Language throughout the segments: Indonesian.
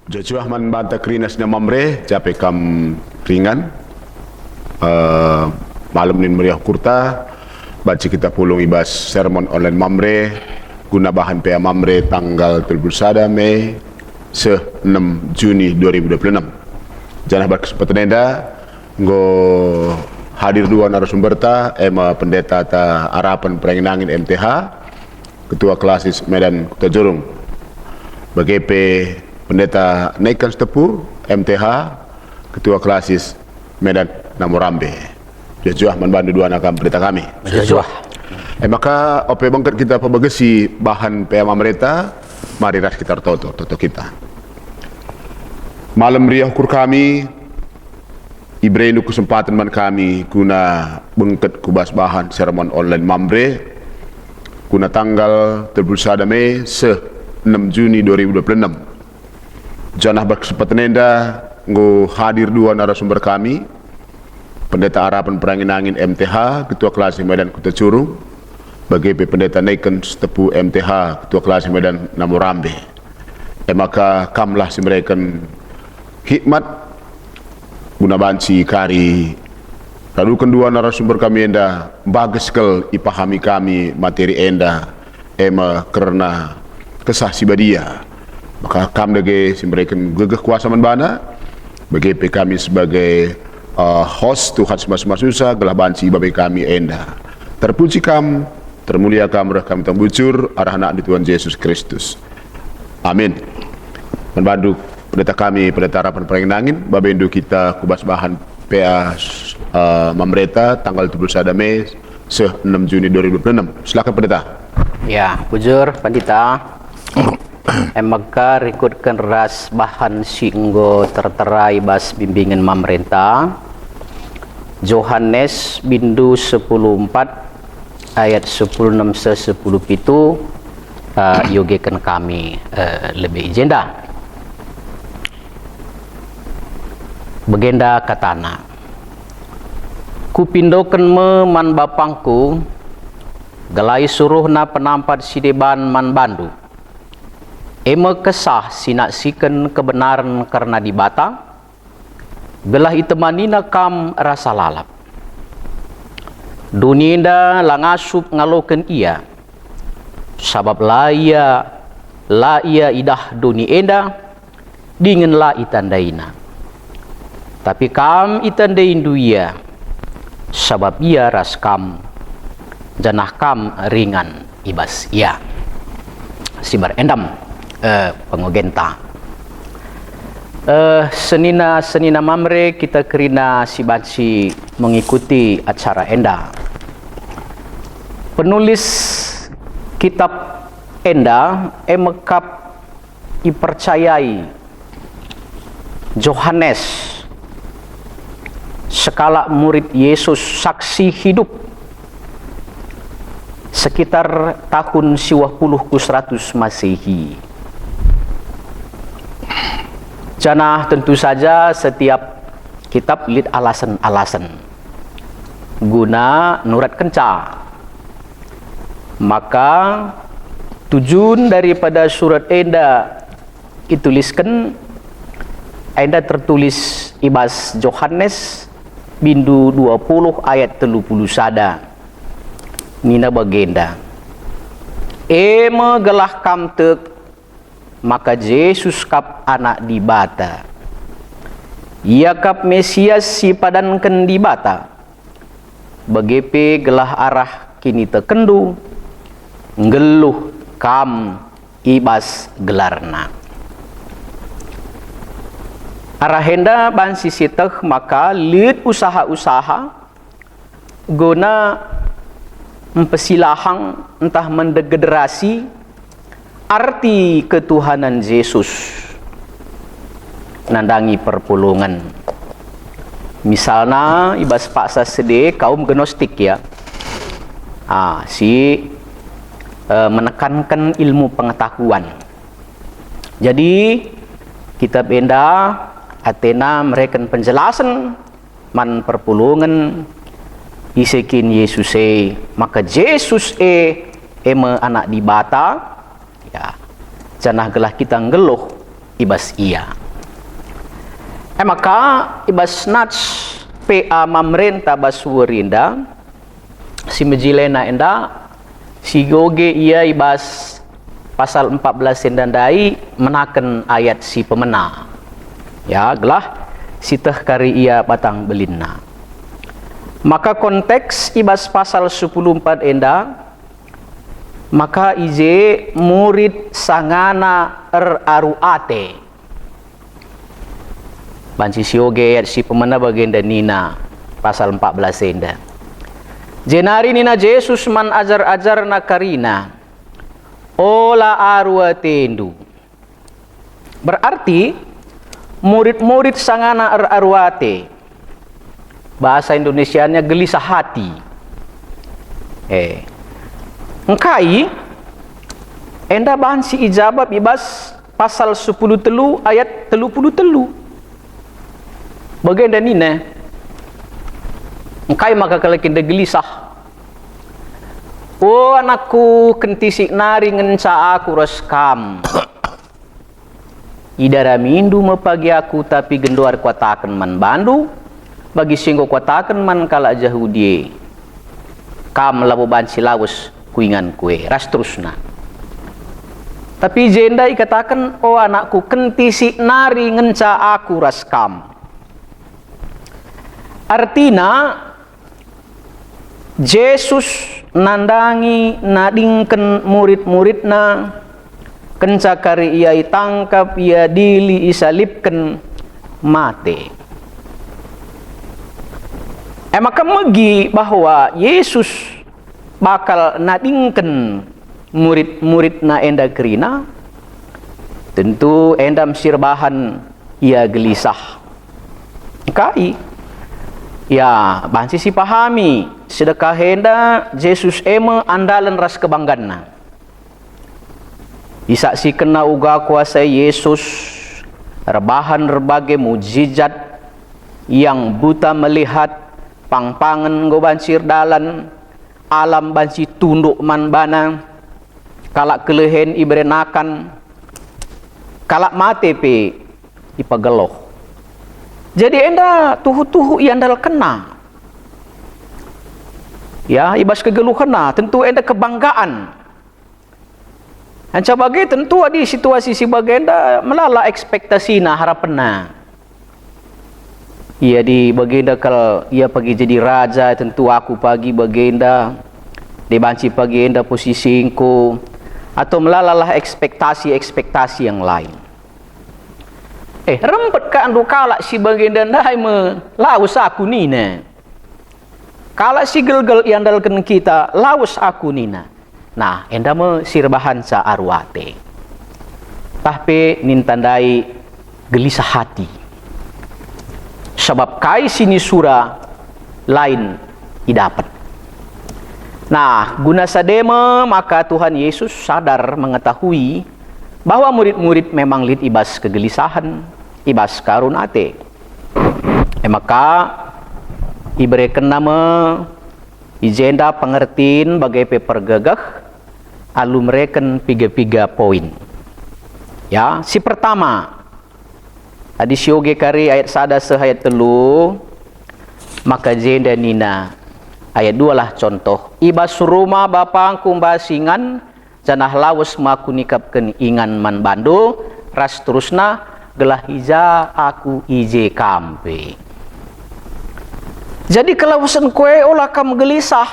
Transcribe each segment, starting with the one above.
Joshua man banta krinas na mamre jape kam ringan malam nin meriah kurta baca kita pulung ibas sermon online mamre guna bahan PA mamre tanggal 31 Mei 6 Juni 2026. Jangan berkesempatan enda ngo hadir dua narasumber ta ema pendeta ta harapan perenangin MTH ketua klasis Medan Kota Jurung BGP pendeta Naikan Stepu MTH ketua klasis Medan Namorambe. Joshua manbantu dua nakam pendeta kami. Joshua. Maka ope bangkat kita pembagasi bahan PA mereka mari ras kita toto kita. Malam riah ukur kami Ibrenu kesempatan man kami guna bengket kubas bahan sermon online mamre guna tanggal 31 Mei 6 Juni 2026. Janah berkesempatan enda ngo hadir dua narasumber kami pendeta harapan perangin-angin MTH ketua kelas Medan Kota Jurung BGP pendeta Naikan Stepu MTH ketua kelas Medan Namorambe. Maka kamlah si mereka hikmat guna banci kari lalu kedua narasumber kami enda bageskel ipahami kami materi enda karena kesah sibadia. Maka kami dege si mereka gegeh kuasa menbana BGP kami sebagai host Tuhan semasa susah gelah banci babai kami enda terpuji kam termulia kam kami tambujur arah anak di Tuhan Yesus Kristus. Amin. Membantu pendeta kami pendeta harapan perengangin babendu kita kubas bahan PA Mamreta tanggal 31 Mei 6 Juni 2026. Silakan pendeta. Ya, bujur pendeta. Maka ikutkan ras bahan singgo terterai bas bimbingan pemerintah Yohanes bindu 10:4 ayat 10:6 10:7 yogekan kami lebih agenda begenda katana kupindoken me man bapangku galai suruh na penampat sideban man bandu ema kesah sinaksikan kebenaran karena dibata belah itemanina kam rasa lalap duninda langasup ngaloken ia sabab la ia idah duni enda dingin la itandaina tapi kam itandain duia sabab ia ras kam janah kam ringan ibas ia sibar endam pengogenta senina mamre kita kerina sibaci mengikuti acara enda penulis kitab enda emekap dipercayai Yohanes sekala murid Yesus saksi hidup sekitar tahun 90 ku 100 Masehi. Janah tentu saja setiap kitab lid alasan-alasan guna nurat kenca. Maka tujuan daripada surat enda dituliskan enda tertulis ibas Yohanes bindu 20 ayat 30 sada nina bagenda gelah kamtek maka Yesus kap anak dibata ia kap Mesias si padanken dibata BGP gelah arah kini tekendu ngeluh kam ibas gelarna arahenda bansi siteh maka lid usaha-usaha guna mempesilahang entah mendegederasi arti ketuhanan Yesus nandangi perpulungan misalnya ibas paksa sede kaum gnostik ya menekankan ilmu pengetahuan jadi kitab enda Athena mereka penjelasan man perpulungan isekin Yesus maka Yesus eme anak dibata ya janah gelah kita ngeluh ibas ia. Maka ibas nats PA mamrenta basurinda si mejilena enda si goge ia ibas pasal 14 endandai menaken ayat si pemena. Ya, gelah si teh kari ia batang belinna. Maka konteks ibas pasal 14 enda maka ije murid sangana aruate banci sioge ayat si pemena bagenda nina pasal 14 enda. Jenari nina Jesus man ajar-ajar na karina ola aruatendu. Berarti murid-murid sangana aruate, bahasa Indonesianya gelisah hati. Engkai enda bahan si ijabab ibas pasal 10 telu ayat 30 telu. Bagenda nina engkai maka kalau kita gelisah. Oh anakku kentisik nari ngenca aku reskam. Idara mindu mepagi aku tapi genduar kuatakan man bandu bagi singgo kuatakan man kala jahudie. Kam labu banci lawus kuingan kue ras terusna. Tapi jenda ikatakan oh anakku kentisik nari ngenca aku raskam. Artina Yesus nandangi nadingken murid-muridna kenca kari ia tangkap ia dili isalipken mate. Maka megi bahwa Yesus bakal nadingken murid-muridna enda kerina, tentu endam sirbahan ia gelisah. Kai ya banci si pahami sedekah henda Yesus ema andalan ras kebangganna. Isaksi kena uga kuasa Yesus rebahan berbagai mujizat yang buta melihat pangpangan go bancir dalan alam banci tunduk man bana kalak kelehen ibrenakan kalak mate pe ipageloh. Jadi enda tuhu-tuhu iandal kena. Ya, ibas kegeluh kena, tentu enda kebanggaan. Anca bagi tentu di situasi si bagenda melala ekspektasina harapena. Ia di bagenda kalau ia pergi jadi raja, tentu aku pagi bagenda dibanci pagi enda posisiku atau melalalah ekspektasi yang lain. Rempet ka andu kalak si bagenda ndai me laus aku nina. Kalak si gel-gel iandalkan kita laus aku nina. Nah, enda me sirbahan sa arwate. Tapi nintandai gelisah hati. Sebab kai sini sura lain idapat. Nah, guna sadema maka Tuhan Yesus sadar mengetahui bahwa murid-murid memang lid ibas kegelisahan, ibas karunate. Maka iberikan nama ijenda pengertiin bagai pepergagah alu mereken 3 poin. Ya, si pertama adi sioge kari ayat sada sehayat telu maka jenda nina ayat 2 lah contoh ibas rumah bapangku basingan janah lawas maku nikapkan ingan man bando ras terusna gelah ija aku ije kampe. Jadi kelausan kue olah kam gelisah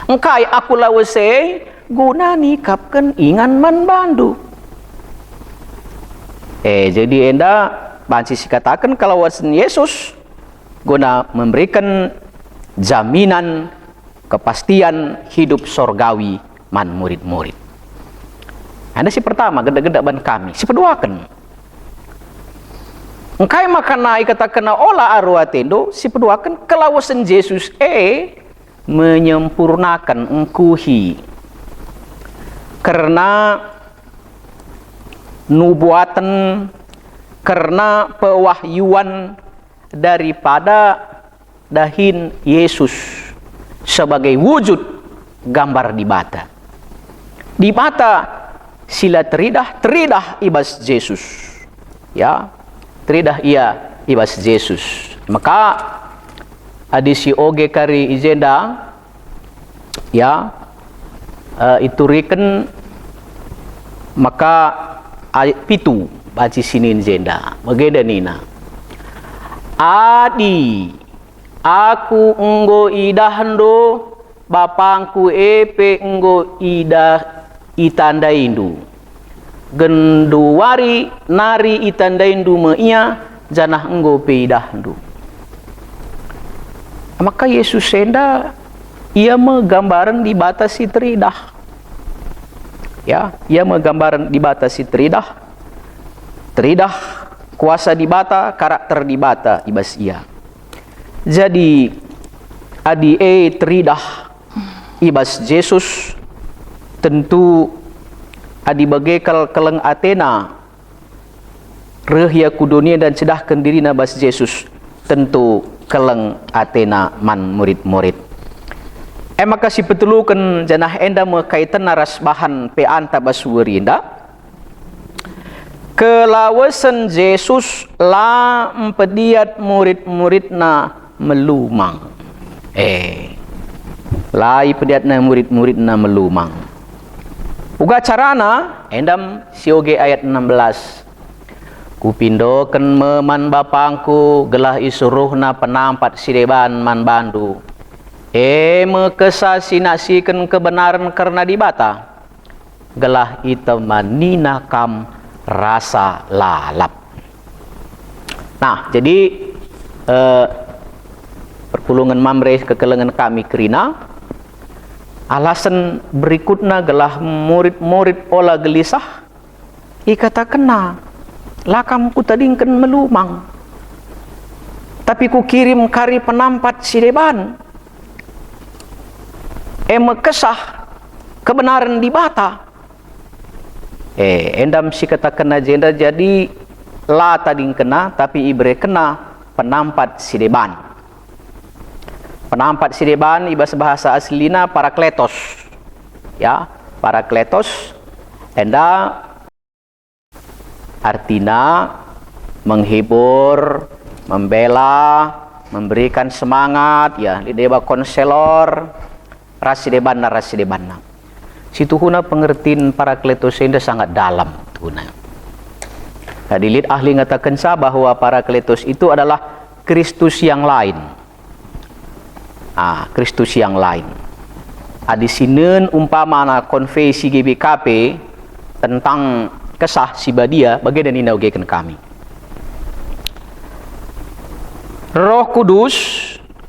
engkai aku lawase guna nikapkan ingan man bando. Jadi enda banci katakan kelausan Yesus guna memberikan jaminan kepastian hidup sorgawi man murid-murid. Anda si pertama geda-geda ban kami. Si kedua kan engkai makana katakan ola arwatendo si kedua kan kelawasan Yesus menyempurnakan engkuhi karena nubuatan karena pewahyuan daripada dahin Yesus sebagai wujud gambar di bata. Di mata sila teridah ibas Yesus. Ya, teridah ia ibas Yesus. Maka adi si oge kari izenda ya itu riken maka ayat pitu baci sinin zenda bageda nina adi aku enggo idahndo bapangku epe enggo itanda indu genduwari nari itanda indu meia janah enggo pe idahndo. Maka Yesus senda ia menggambaran dibatasi teridah. Ya, ia menggambaran dibatasi teridah. Teridah kuasa dibata, karakter dibata ibas ia. Jadi adi teridah ibas Yesus tentu adi bagekal keleng Athena rehya kudunia dan cedahkan diri nabas Yesus tentu keleng Athena man murid-murid. Maka si petulukan janah enda kaitan naras bahan pe anta basuwerinda kelawasan Yesus la empediat murid-muridna melumang. Lai pediatna murid-muridna melumang. Uga carana endam sioge ayat 16. Kupindoken meman bapangku gelah isuruhna penampat sideban man bandu. Mekesasinaksikan kebenaran karena dibata gelah itemanina kam rasa lalap. Nah, jadi perpulungan mamre kekelengan kami kerina alasan berikutnya gelah murid-murid olah gelisah ikata kena lakamku tadingken melumang tapi ku kirim kari penampat sideban mekesah kebenaran dibata. Endam si kata kena jenda jadi la tading kena tapi ibre kena penampat sideban. Penampat sideban ibas bahasa aslina parakletos. Ya, parakletos enda artina menghibur, membela, memberikan semangat ya, lideba konselor rasidebanna. Situhuna pengertian parakletos ini sangat dalam tuhuna. Nah, dilihat ahli ngatakan bahwa parakletos itu adalah Kristus yang lain. Kristus yang lain. Adisinen umpamana konfesi GBKP tentang kesah sibadia bagaimana ninaugekan kami. Roh Kudus,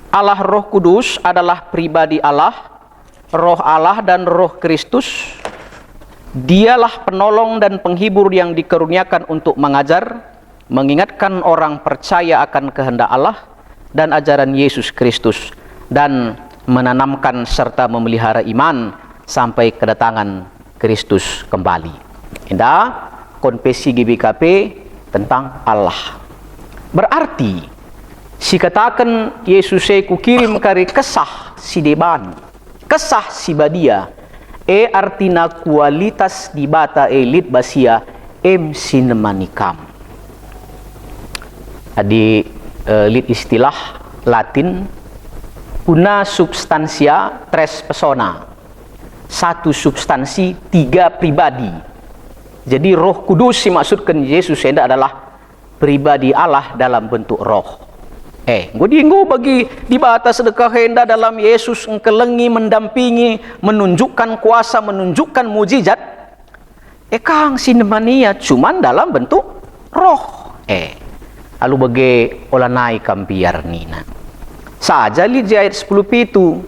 Allah Roh Kudus adalah pribadi Allah, Roh Allah dan Roh Kristus. Dialah penolong dan penghibur yang dikaruniakan untuk mengajar, mengingatkan orang percaya akan kehendak Allah dan ajaran Yesus Kristus, dan menanamkan serta memelihara iman sampai kedatangan Kristus kembali. Indah konfesi GBKP tentang Allah. Berarti si katakan Yesus ku kirim kari kesah si deban, kesah si badia, artina kualitas dibata elit basia sinemanikam. Adi lit istilah Latin una substansia tres persona. Satu substansi tiga pribadi. Jadi Roh Kudus dimaksudkan Yesus adalah pribadi Allah dalam bentuk roh. Nggo bagi dibata sedekah henda dalam Yesus engkelengi mendampingi, menunjukkan kuasa, menunjukkan mujizat. Kang sinemania cuman dalam bentuk roh. Lalu bagi olanai kambiar nina. Saja li ayat 10 pitu.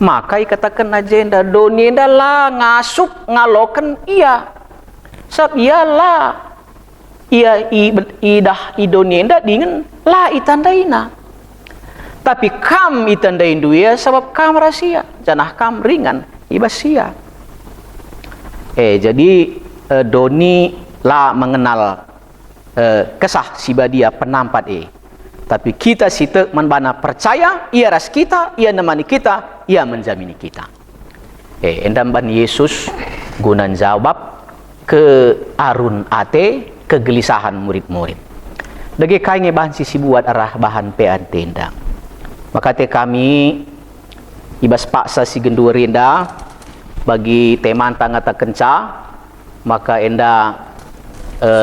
Maka ikatakan agenda donienda lah ngasuk ngaloken iya. Sab iyalah ia idah idonienda dingin la itandaina. Tapi kam itandain duia sebab kam rahasia, janah kam ringan ibasia. Jadi doni la mengenal kesah sibadia penampat tapi kita situ menbana percaya ia ras kita, ia nemani kita, ia menjamini kita. Endam ban Yesus gunan jawab ke arun ate kegelisahan murid-murid. Dagi kainge bahan sisi buat arah bahan pean tenda. Maka te kami ibas paksa si gendur rinda bagi teman tangata kenca, maka enda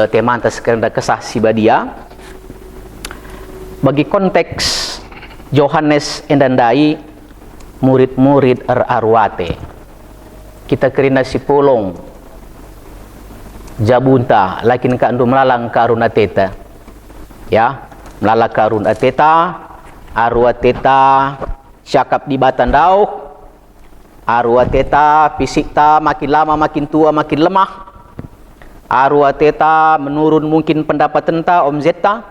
teman tas kerenda kesah si badia. Bagi konteks Yohanes endandai murid-murid arwate. Kita kerina si polong jabunta lakin ka andu melalang karun ateta, ya melala karun ateta aru ateta syakap di batandau, aru ateta fisik ta makin lama makin tua makin lemah, aru ateta menurun mungkin pendapatan ta omzeta,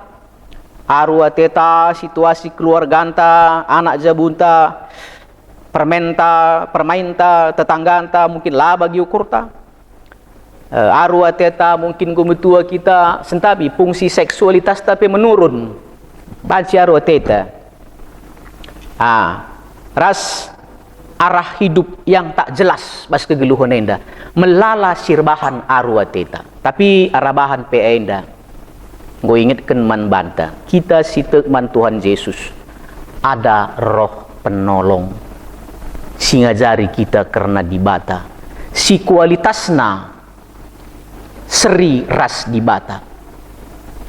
aru ateta situasi keluarga anta anak jabunta permainta tetangganta mungkin lah bagi ukurta, arwah teta mungkin gumetua kita sentapi fungsi seksualitas tapi menurun baca arwah teta, ras arah hidup yang tak jelas bas kegeluhan enda melala sirbahan arwah teta, tapi arah bahan pe enda gue ingatkan man banta kita sitek man Tuhan Yesus ada roh penolong singajari kita karena dibata si kualitasna seri ras dibata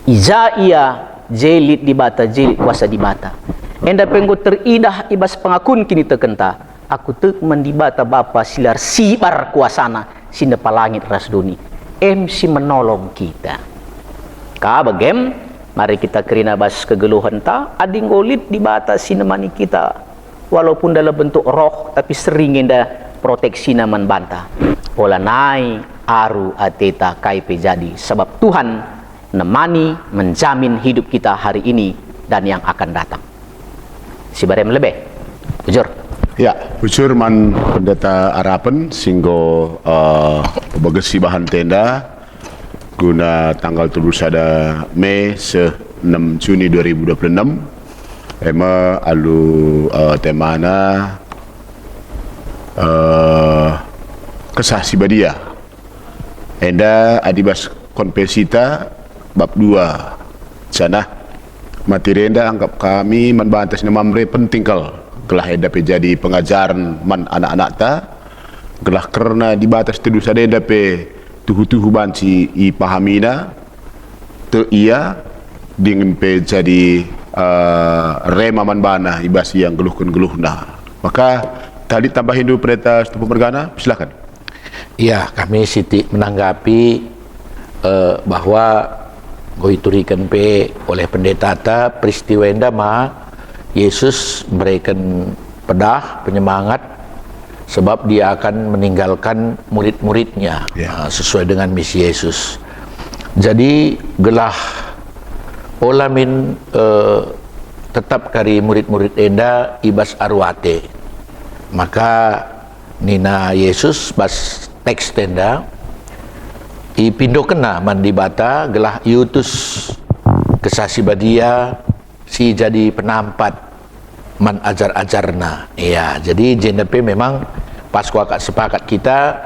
iza ia jelit dibata jelit kuasa dibata enda penggo teridah ibas pengakun kini tekenta aku tek mendibata bapa silar sibar kuasana sindepa langit ras duni si menolong kita ka bagem mari kita kerina bas kegeluhan ta ading golit dibata sinemani kita walaupun dalam bentuk roh tapi sering enda proteksi naman banta pola nai aru ateta kaipe jadi sebab Tuhan nemani menjamin hidup kita hari ini dan yang akan datang. Si barem lebih bujur ya bujur man pendeta harapan singgo pembagasi bahan tenda guna tanggal 31 Mei 6 Juni 2026 alu temana kesah si badia enda adibas konpesita bab 2 sana materi enda anggap kami manbantas na mamre penting gelah enda pe jadi pengajaran man anak-anak ta gelah karena di batas tedu sada enda pe tuhu-tuhu banci i pahamina te iya dengan pe jadi rema manbana ibasi yang geluh nah maka tadi tambahin dulu pendeta Setupu Mergana silakan. Ya kami siti menanggapi bahwa goiturikan pe oleh pendeta ta peristiwa endama Yesus memberikan pedah penyemangat sebab dia akan meninggalkan murid-muridnya sesuai dengan misi Yesus. Jadi gelah olamin tetap kari murid-murid enda ibas arwate maka nina Yesus bas teks tenda ipindo kena mandibata gelah iutus kesasi badia si jadi penampat man ajar-ajarna ya jadi JNP memang pas kuakat sepakat kita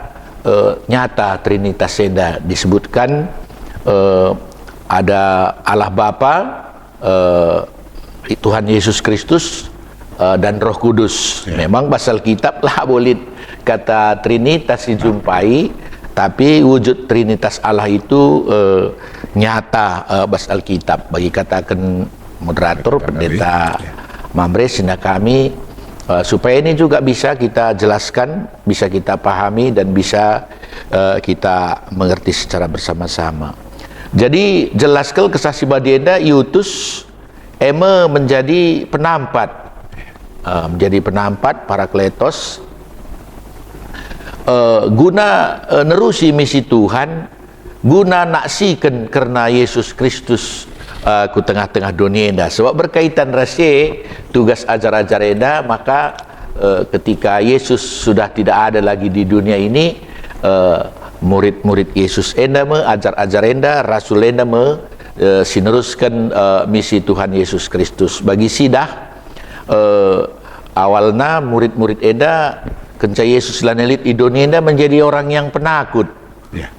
nyata Trinitas enda disebutkan ada Allah Bapa, Tuhan Yesus Kristus dan Roh Kudus. Memang pasal kitab lah boleh kata Trinitas dijumpai, tapi wujud Trinitas Allah itu nyata pasal kitab. Bagi katakan moderator pendeta Mamre sina kami supaya ini juga bisa kita jelaskan, bisa kita pahami dan bisa kita mengerti secara bersama-sama. Jadi jelaskan kesasi badienda iutus menjadi penampat Parakletos guna nerusi misi Tuhan, guna naksikan karena Yesus Kristus ku tengah-tengah dunia enda sebab berkaitan rasa tugas ajar-ajar enda maka ketika Yesus sudah tidak ada lagi di dunia ini murid-murid Yesus enda ajar-ajar enda rasul enda sineruskan misi Tuhan Yesus Kristus bagi sidah awalnya murid-murid enda kenca Yesus lanelit idonenda menjadi orang yang penakut. Ya.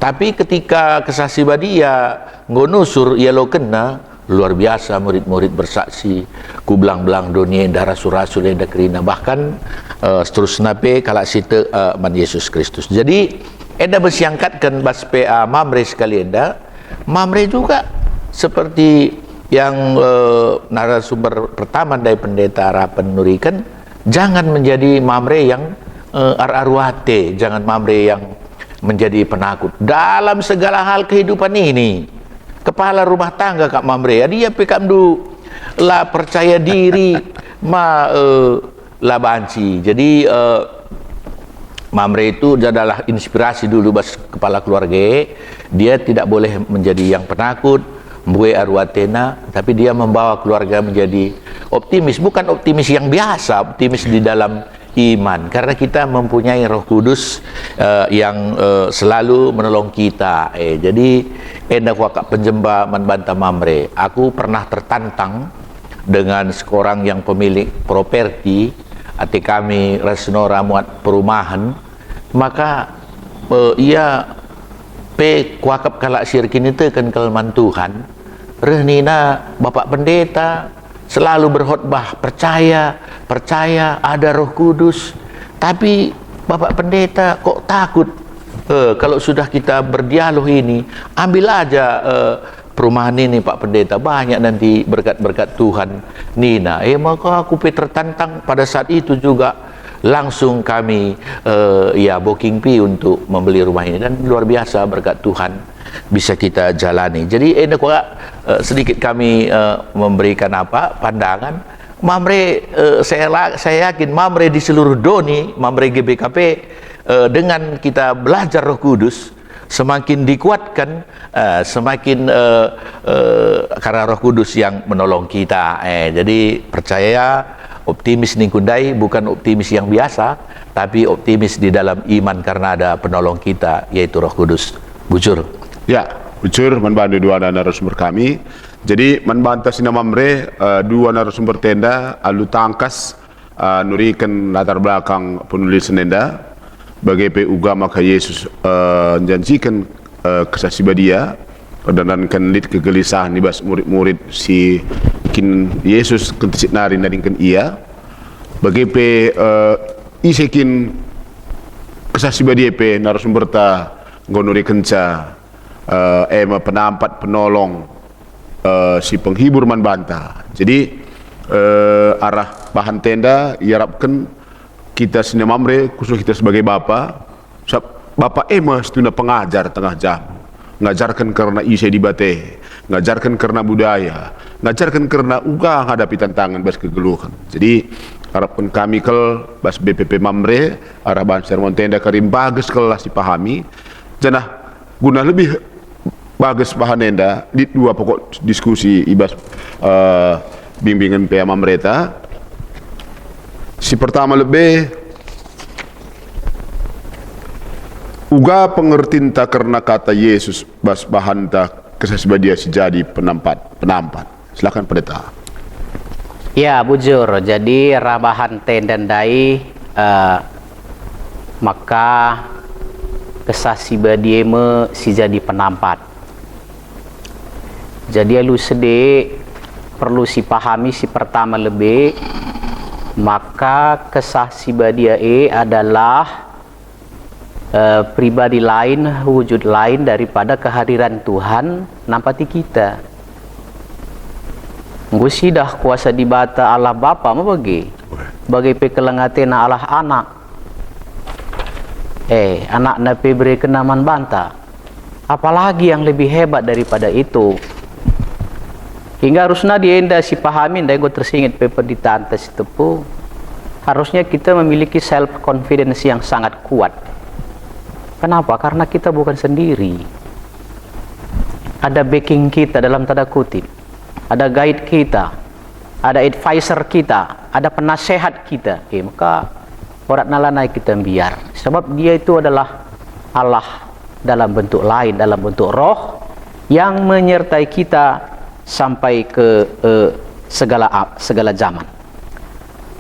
Tapi ketika kesasi badia ngonusur ia lo kena luar biasa, murid-murid bersaksi ku belang-belang dunia darah rasul enda kerina, bahkan seterusnya pe kalak sita man Yesus Kristus. Jadi enda bersiangkatkan bas PA Mamre sekali enda. Mamre juga seperti yang narasumber pertama dari pendeta harapan nurikan, jangan menjadi Mamre yang ar-arwate, jangan Mamre yang menjadi penakut dalam segala hal kehidupan ini. Kepala rumah tangga Kak Mamre, dia pekam du lah percaya diri lah banci. Jadi Mamre itu adalah inspirasi dulu bas kepala keluarga. Dia tidak boleh menjadi yang penakut, mbue arwatena, tapi dia membawa keluarga menjadi optimis, bukan optimis yang biasa, optimis di dalam iman, karena kita mempunyai Roh Kudus yang selalu menolong kita. Jadi enda wakak penjemba membantah Mamre, aku pernah tertantang dengan seorang yang pemilik properti ati kami Resnora muat perumahan, maka ia pe kuakap kalak sirkin itu kan kelman Tuhan rehnina Bapak Pendeta selalu berkhotbah percaya ada Roh Kudus, tapi Bapak Pendeta kok takut kalau sudah kita berdialog ini, ambil aja perumahan ini Pak Pendeta, banyak nanti berkat-berkat Tuhan Nina. Maka aku tertantang pada saat itu juga langsung kami booking fee untuk membeli rumah ini, dan luar biasa berkat Tuhan bisa kita jalani. Jadi sedikit kami memberikan pandangan Mamre. Saya yakin Mamre di seluruh doni, Mamre GBKP dengan kita belajar Roh Kudus semakin dikuatkan, semakin karena Roh Kudus yang menolong kita. Jadi percaya, optimis Ningkundai bukan optimis yang biasa, tapi optimis di dalam iman karena ada penolong kita, yaitu Roh Kudus. Bujur. Ya, bujur membantu dua narasumber kami. Jadi membantah Sina Mamre, dua narasumber tenda alu tangkas nurikan latar belakang penulis nenda bagi PUGA maka Yesus janjikan kesaksian dia dan lid kegelisahan di bas murid-murid si kin Yesus kentisik nari naringkan ia bagi isekin kesaksian dia narasumber ta ngonuri kenca penampat penolong si penghibur manbanta. Jadi arah bahan tenda diharapkan kita Sina Mamre, khusus kita sebagai Bapak setuna pengajar tengah jam, ngajarkan karena isi dibate, ngajarkan karena budaya, ngajarkan karena uga hadapi tantangan bas kegeluhan. Jadi harapkan kami bas BPP Mamre arah bahan sermon tenda karim bagus kelas dipahami, janah guna lebih bagus bahan tenda di dua pokok diskusi ibas bimbingan PA Mamreta. Si pertama lebih uga pengertian ta karena kata Yesus bas bahan ta kesaksian dia si jadi penampat. Silakan pendeta. Ya, bujur. Jadi rabahan tendandai maka kesaksian dia si jadi penampat. Jadi lu sedih perlu si pahami si pertama lebih, maka kesaksian dia adalah pribadi lain, wujud lain daripada kehadiran Tuhan nampati kita. Ngusi dah kuasa dibata Allah Bapa bagi pekelengatena Allah anak. Anak napi beri kenaman banta. Apalagi yang lebih hebat daripada itu? Hingga harusnya dienda si pahamin, dan gue tersingit pepeditaan tes tepu. Harusnya kita memiliki self confidence yang sangat kuat. Kenapa? Karena kita bukan sendiri. Ada backing kita dalam tanda kutip, ada guide kita, ada advisor kita, ada penasehat kita. Maka orang nalanai kita biar. Sebab dia itu adalah Allah dalam bentuk lain, dalam bentuk roh yang menyertai kita sampai ke segala zaman.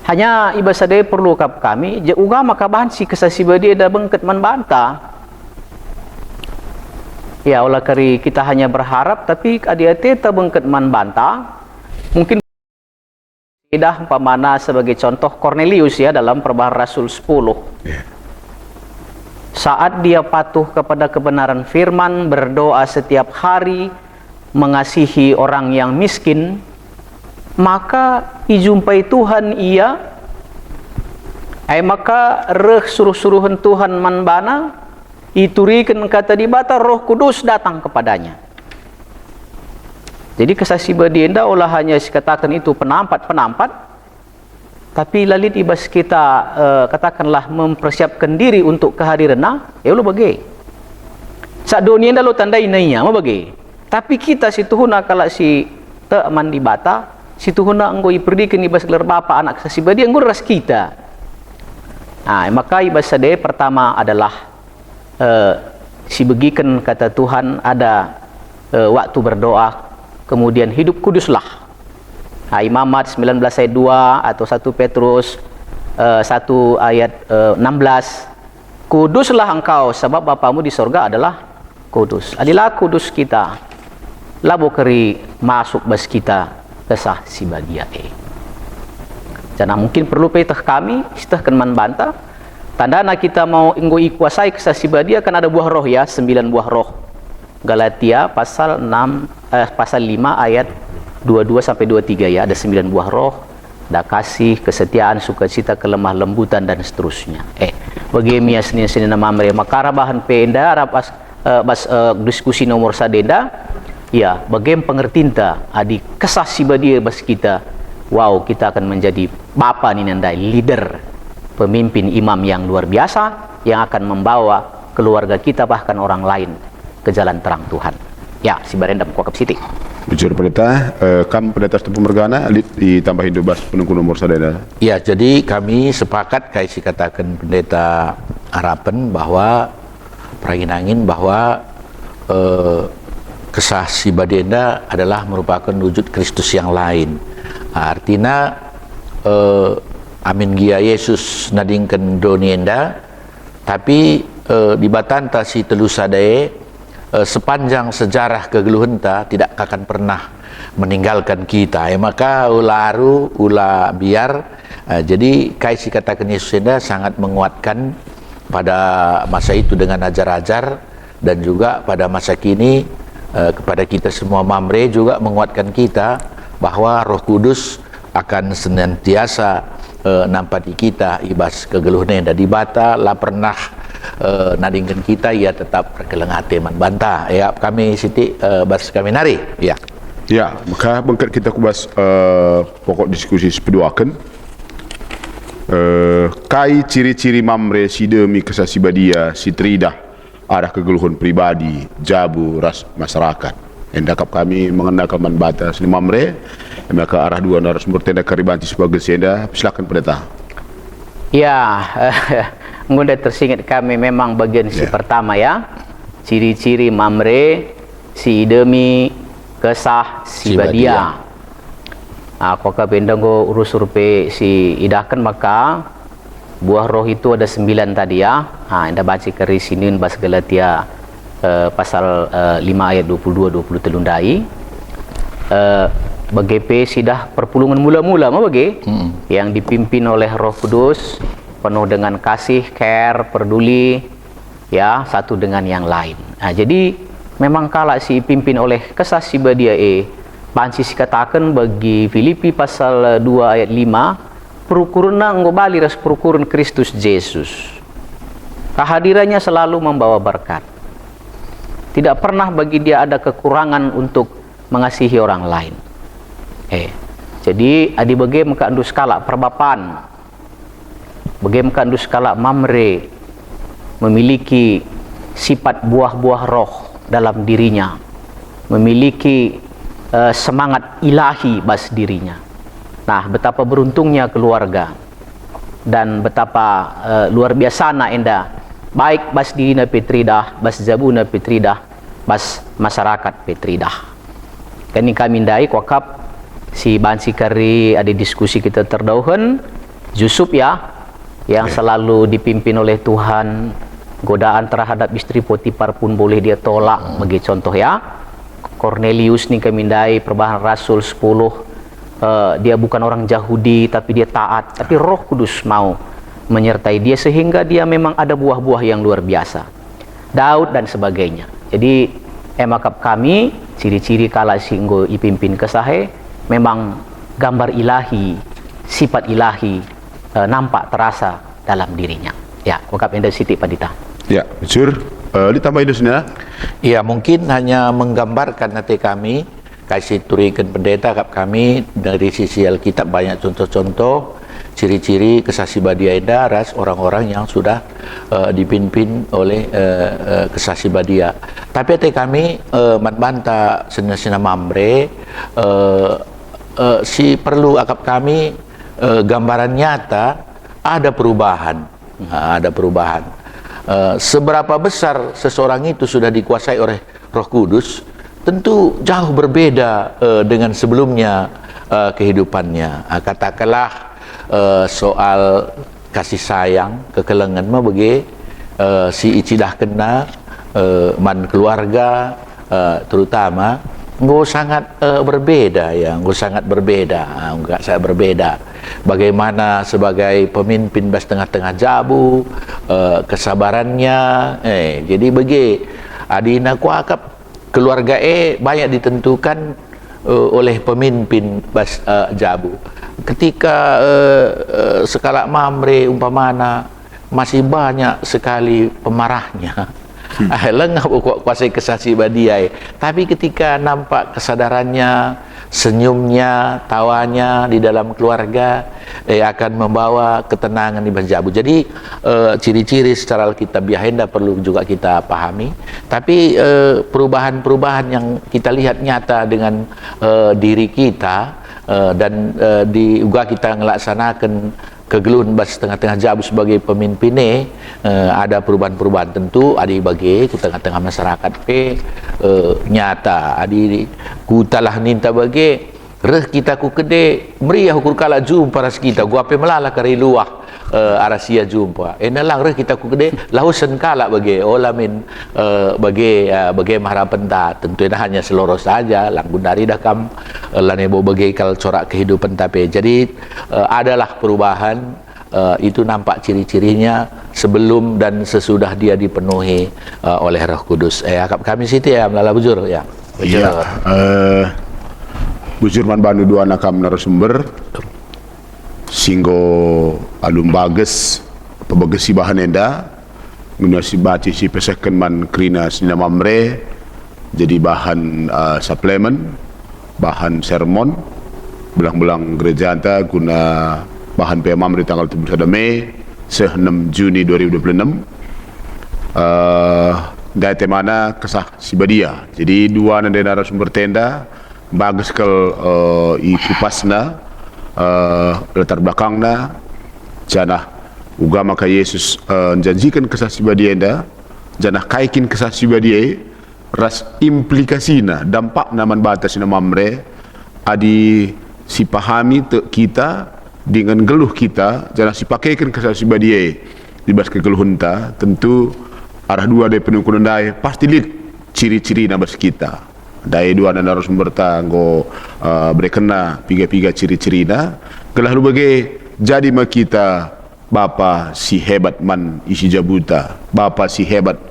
Hanya iba sadaya perlu kap kami, je ugama kabahan si kesasiba dia dah bengket membantah. Ya, olah kari kita hanya berharap, tapi adi-adi ta bengket membantah. Mungkin dah umpamana sebagai contoh Cornelius ya dalam Perbahasan Rasul 10. Saat dia patuh kepada kebenaran firman, berdoa setiap hari, mengasihi orang yang miskin, maka dijumpai Tuhan ia, maka reh suruh-suruhan Tuhan manbana, iturikan kata di bata, Roh Kudus datang kepadanya. Jadi kesasiba dienda olah hanya dikatakan itu penampat, tapi lalit ibas kita katakanlah mempersiapkan diri untuk kehadiran, ya lo bagi. Saat dunia dah lo tandai nainya, mau bagi. Tapi kita situ huna kalau si teman di bata, situ huna enggo iperdikan ibas gelar bapa anak kesasiba dia enggo ras kita. Nah, maka ibas sadaya pertama adalah si begikan kata Tuhan ada waktu berdoa, kemudian hidup kuduslah. Imamat 19 ayat 2 atau 1 Petrus 1 ayat 16. Kuduslah engkau sebab Bapamu di sorga adalah kudus. Adilah kudus kita. Labo keri masuk bas kita kesah si badia Jangan mungkin perlu petah kami, istah kan manbanta. Tandana kita mau inggo ikuasai kesah si badia kan ada buah roh ya, 9 buah roh. Galatia pasal 5 ayat 22 sampai 23 ya, ada 9 buah roh, ada kasih, kesetiaan, sukacita, kelemah lembutan dan seterusnya. Bagaimana Senin nama mereka makara bahan penda rapas diskusi nomor sadenda ya, bagaimana pengertinta adi kesah sibadia bas kita. Wow, kita akan menjadi bapa ni nandai leader, pemimpin imam yang luar biasa yang akan membawa keluarga kita bahkan orang lain ke jalan terang Tuhan. Ya, si Barendam Kuakap Siti. Bicara pendeta, kam pendeta setempat mergana ditambahin 12 penunggu nomor sadana. Ya, jadi kami sepakat kayak si katakan pendeta harapan bahwa perangin bahwa kesah si Badenda adalah merupakan wujud Kristus yang lain. Artinya amin gia Yesus nadingkan donienda, tapi di batanta si telusadae sepanjang sejarah kegeluhenta tidak akan pernah meninggalkan kita. Maka ula biar jadi kaisi katakan Yesus ini sangat menguatkan pada masa itu dengan ajar-ajar, dan juga pada masa kini kepada kita semua mamre juga menguatkan kita bahwa Roh Kudus akan senantiasa nampati kita ibas kegeluhan yang di bata lah pernah nadingkan kita, ia tetap perkelengate manbanta ya kami siti bas kami nari ya. Ya, maka bengkat kita kubas pokok diskusi sepeduakan. Kai ciri-ciri mamre sidemi kesasibadia sitridah arah kegeluhan pribadi jabu ras masyarakat. Endakap kami mengenalkan manbata seni mamre maka arah dua narasumber tenda karibanti sebagai senda. Silakan pendeta. Ya, mudah tersingat kami memang bagian si pertama ya, ciri-ciri mamre si demi kesah si badia. Aku kabendanggo urus survei si idahkan maka buah roh itu ada 9 tadi ya. Anda baca keri sinin bas Galatia pasal 5 ayat 22-23 telundai. BGP sidah perpulungan mula-mula yang dipimpin oleh Roh Kudus, penuh dengan kasih, care, peduli ya satu dengan yang lain. Jadi memang kala si pimpin oleh kesah si badia Pancis katakan bagi Filipi pasal 2 ayat 5, perukurna ngobali ras perukuran Kristus Yesus. Kehadirannya selalu membawa berkat. Tidak pernah bagi dia ada kekurangan untuk mengasihi orang lain. Jadi adi bagaimana keandu skala perbapan, bagaimana keandu skala mamre memiliki sifat buah-buah roh dalam dirinya, memiliki semangat ilahi bas dirinya. Nah, betapa beruntungnya keluarga dan betapa luar biasana enda baik bas dirina Petridah, bas zabuna Petridah, bas masyarakat Petridah. Kini kami ndai kuakap si bansi kari ada diskusi kita terdauhan Yusuf ya, yang selalu dipimpin oleh Tuhan, godaan terhadap istri Potifar pun boleh dia tolak, bagi contoh ya. Cornelius nih kemindai Perbahanan Rasul 10, dia bukan orang Yahudi tapi dia taat, tapi Roh Kudus mau menyertai dia sehingga dia memang ada buah-buah yang luar biasa. Daud dan sebagainya. Jadi emakap kami ciri-ciri kala singgo ipimpin kesahe memang gambar ilahi, sifat ilahi nampak terasa dalam dirinya. Ya, wakap enda Siti Padita. Ya, Bujur, ditambah Idusnya. Ya, mungkin hanya menggambarkan nanti kami kasih turikan pendeta kap kami dari sisi Alkitab banyak contoh-contoh ciri-ciri kesaksi badia ras orang-orang yang sudah dipimpin oleh kesaksi badia. Tapi nanti kami banta sena mambre si perlu akap kami gambaran nyata ada perubahan. Ada perubahan. Seberapa besar seseorang itu sudah dikuasai oleh Roh Kudus, tentu jauh berbeda dengan sebelumnya kehidupannya. Katakanlah soal kasih sayang, kekelengan mah bagi si icidah kena man keluarga terutama nggak sangat berbeda ya, nggak sangat berbeda. Bagaimana sebagai pemimpin bas tengah-tengah jabu, kesabarannya, jadi bagi adina kuakap keluarga banyak ditentukan oleh pemimpin bas jabu. Ketika skala mamre umpamana masih banyak sekali pemarahnya. Lengah kuasai kesaksi badiai. Tapi ketika nampak kesadarannya, senyumnya, tawanya di dalam keluarga akan membawa ketenangan di Jabu. Jadi ciri-ciri secara Alkitabiah hendak perlu juga kita pahami. Tapi perubahan-perubahan yang kita lihat nyata dengan diri kita dan juga kita ngelaksanakan kegeluhan bas tengah-tengah Jabu sebagai pemimpin ada perubahan-perubahan tentu adi bagi ku tengah-tengah masyarakat nyata adi ku talah ninta bagi reh kita ku kede meriah ukur kala jumpa ras kita gua ape melala kari luah arasia jumpa enalang reh kita ku kede lausen kala bagi olamin bagi maharapan ta tentu hanya seloro saja langgun dari dakam lanebo bagi kal corak kehidupan tapi jadi adalah perubahan itu nampak ciri-cirinya sebelum dan sesudah dia dipenuhi oleh Roh Kudus. Kami Siti ya melala bujur ya. Iya. Bujur man bandu dua nakam narasumber singgo alum bages pebagesi bahan enda guna si baci si peseken man krina sina mamre jadi bahan suplemen bahan sermon belang-belang gereja anta guna bahan PMAM di tanggal 31 Mei 6 Juni 2026 dari temana kesah sibadia. Jadi dua nanda narasumber tenda bagus kal ikupasna latar belakangna janah ugama ka Yesus janjikan kesah sibadia enda janah kaikin kesah sibadia ras implikasina dampak naman batas na mamre adi si pahami kita dengan geluh kita jangan sipakaikan kesaksi badia di bas kegeluhan ta tentu arah dua dari penungkunan dai pasti lihat ciri-ciri nabas kita dai dua dan harus bertanggo berkena piga-piga ciri-ciri na gelah lu bagai jadi mak kita bapa si hebat man isi jabuta bapa si hebat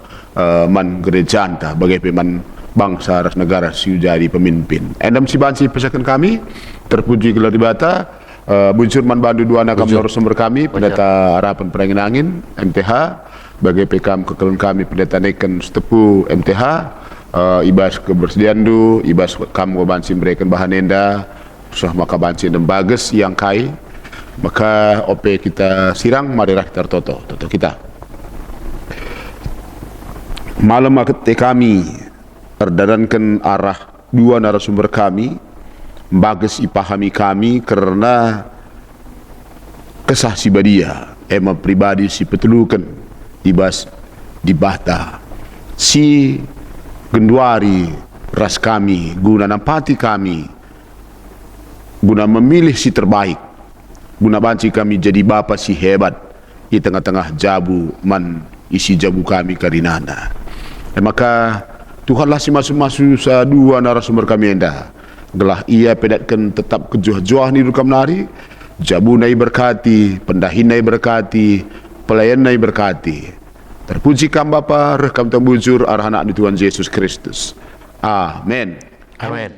man gereja anta bagai peman bangsa ras negara si jadi pemimpin endam si bansi pesakan kami terpuji gelar di bata Bujur man bandu dua nakam narasumber kami pendeta harapan perangin angin MTH bagai PKM kekeluhan kami pendeta neken setepu MTH ibas kebersediandu ibas kam gobansi mereka bahan enda susah maka bansi dan bagus yang kai maka OP kita sirang marirah tertoto kita malam kami terdadankan arah dua narasumber kami bagus ipahami kami karena kesah si badia emang pribadi si petelukan ibas dibata si genduari ras kami guna nampati kami guna memilih si terbaik Guna banci kami jadi bapa si hebat di tengah-tengah jabu man isi jabu kami karinana. Maka Tuhanlah si masu-masu sa dua narasumber kami enda. Gelah ia pedatkan tetap kejuah-juah ni dukam nari. Jabu nai berkati, pendahin nai berkati, pelayan nai berkati. Terpuji kam Bapa, rekam tembujur arah anak di Tuhan Yesus Kristus. Amin. Amin.